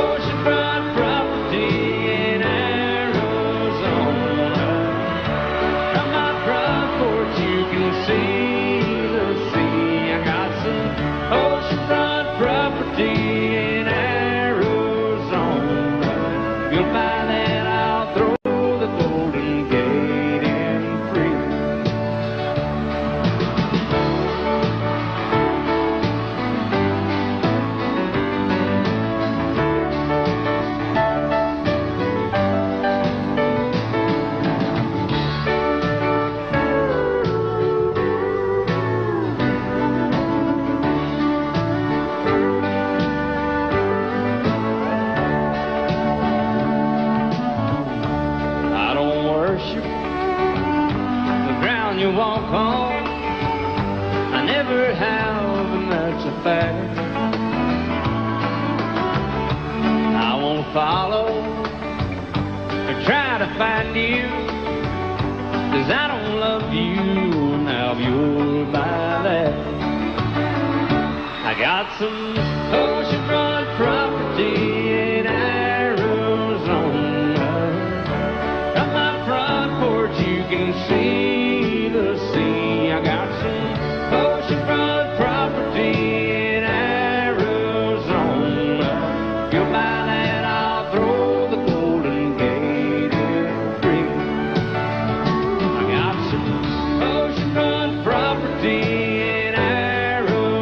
oceanfront property in see the sea. I got some oceanfront property in Arizona. You'll find that I'll throw the Golden Gate in free. You walk on, I never have, and that's a fact. I won't follow or try to find you, 'cause I don't love you, now you'll buy that. I got some oceanfront property in Arizona. From my front porch you can see the sea. I got some oceanfront property in Arizona. You'll buy that, I'll throw the Golden Gate in free. I got some oceanfront property in Arizona.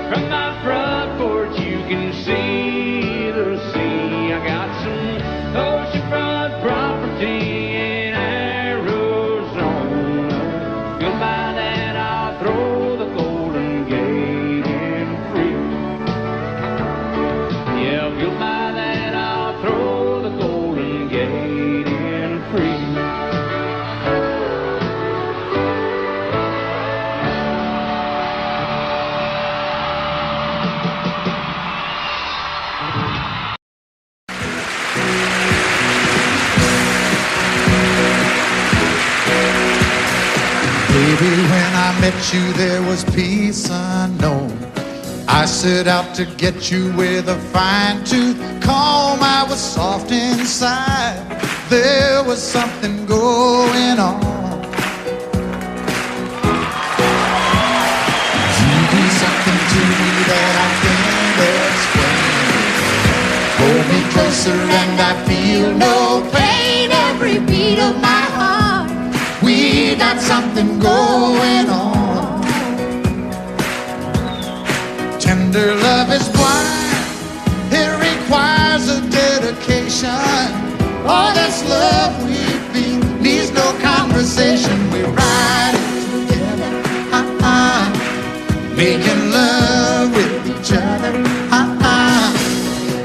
From my front porch you can see the sea. I got some oceanfront property in Arizona. You'll buy that, I'll throw the Golden Gate in free. Yeah, you'll buy that, I'll throw the Golden Gate in free. Baby, when I met you, there was peace unknown. I set out to get you with a fine-tooth comb. I was soft inside. There was something going on. You do something to me that I can't explain. Hold me closer and I feel no pain. Every beat of my heart, we got something going on. Tender love is blind, it requires a dedication. All this love we feel needs no conversation. We ride it together, making love with each other,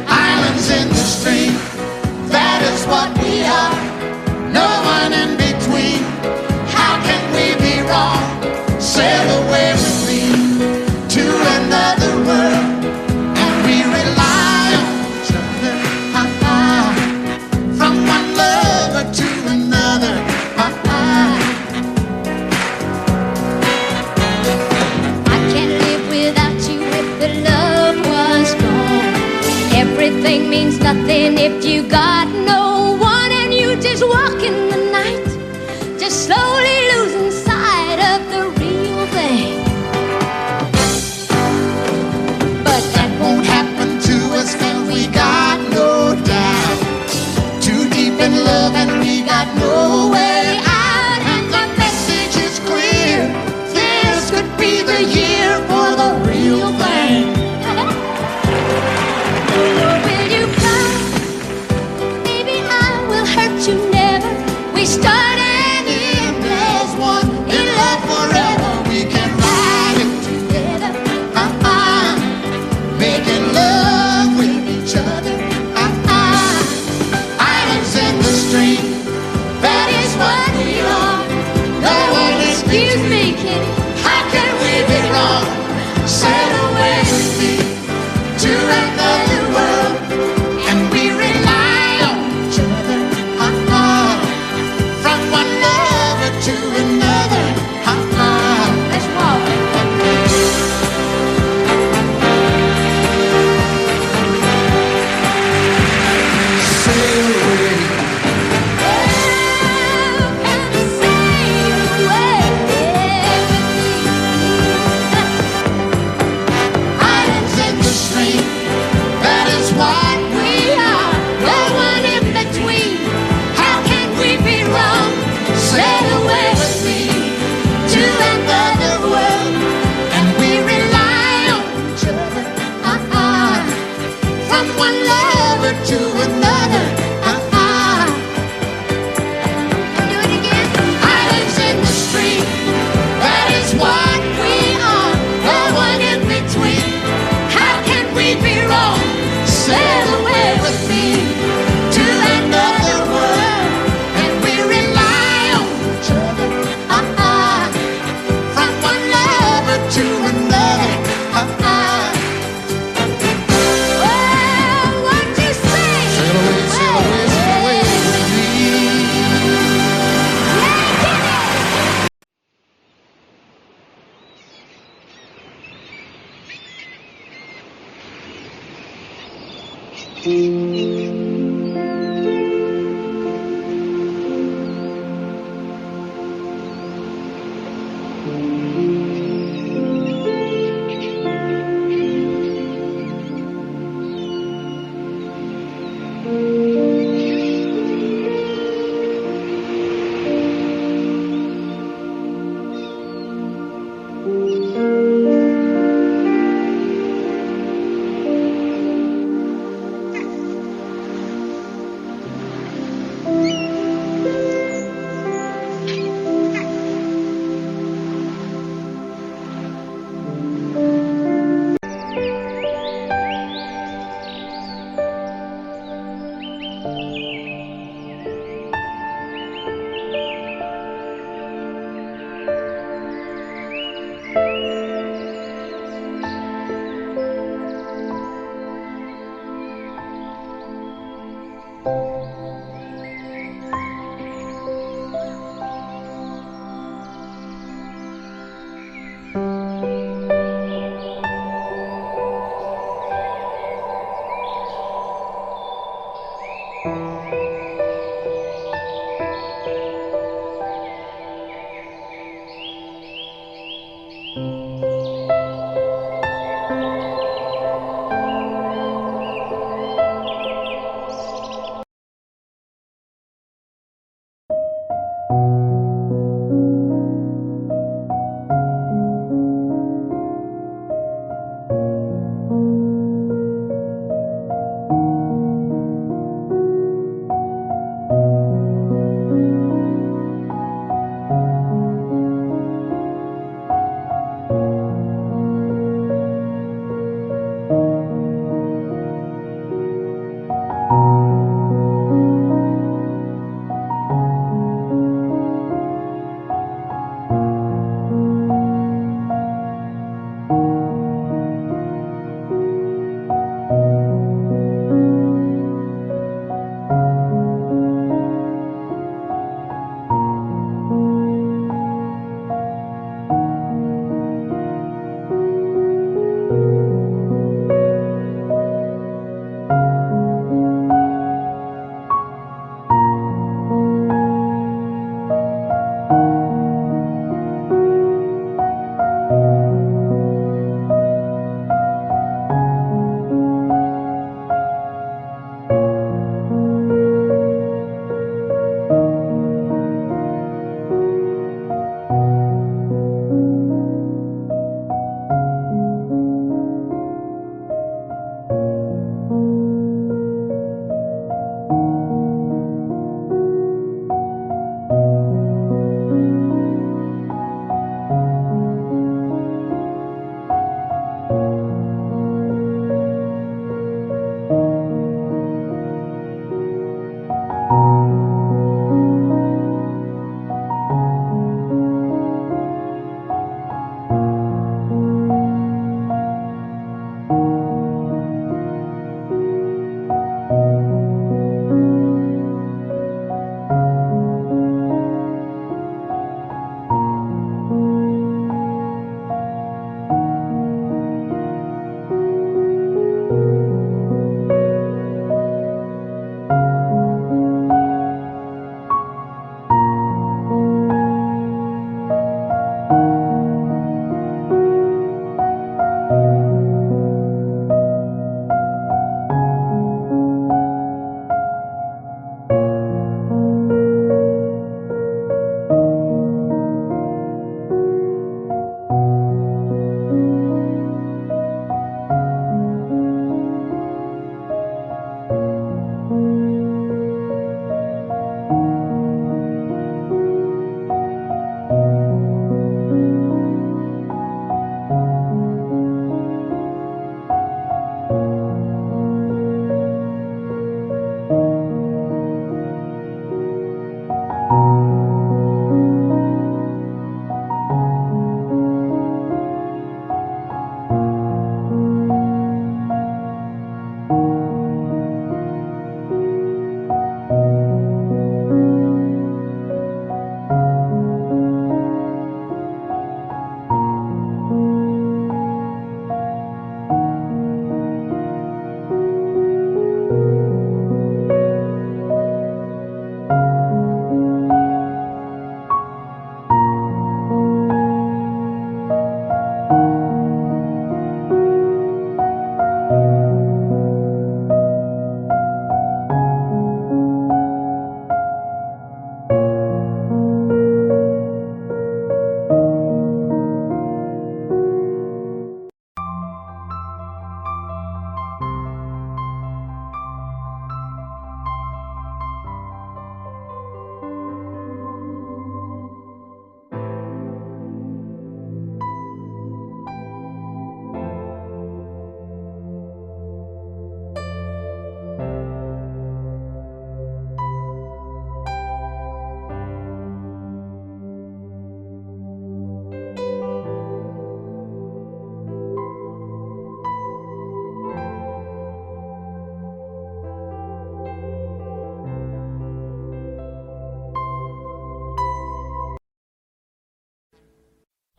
Islands in the stream, that is what we are. No one in between. How can we be wrong? Sail away with me to another world, and we rely on each other, from one lover to another, I can't live without you if the love was gone. Everything means nothing if you got no one, and you just walk in the night, just slowly losing sight of the real thing. but that won't happen to us, 'cause we got no doubt. Too deep in love and we got no way out, and the message is clear. This could be the year for the real thing. Will you come? Maybe I will hurt you never. We start and end as one. In love forever, we can ride it together, making love with each other, Islands in the stream, that is what we are. No one is Excuse me, kid. How can we be wrong? Sail away with me to another world, and we rely on each other, from one lover to another, Let's walk. sail away. Islands in the stream, that is what we are. No one in between. How can we be wrong? Sail away with me to another world, and we rely on each other, from one lover to another, Do it again. Islands in the stream, that is what we are. No one in between. How can we be wrong? Sail away with me to another world, and we rely on each other, from one lover to another, Well, what you say? sail away, sail away, sail away with me.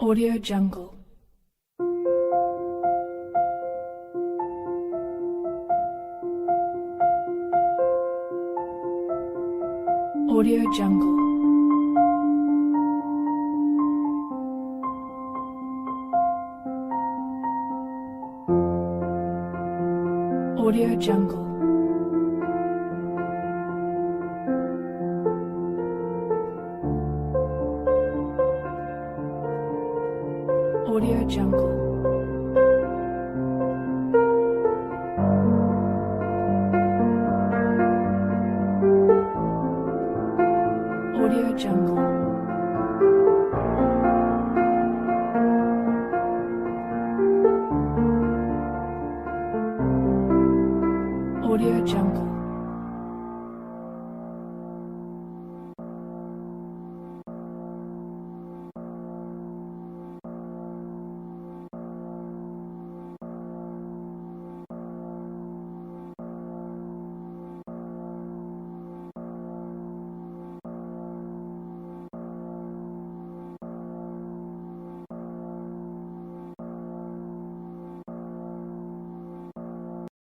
Audio Jungle. Audio Jungle. Audio Jungle. Audio Jungle. Audio Jungle.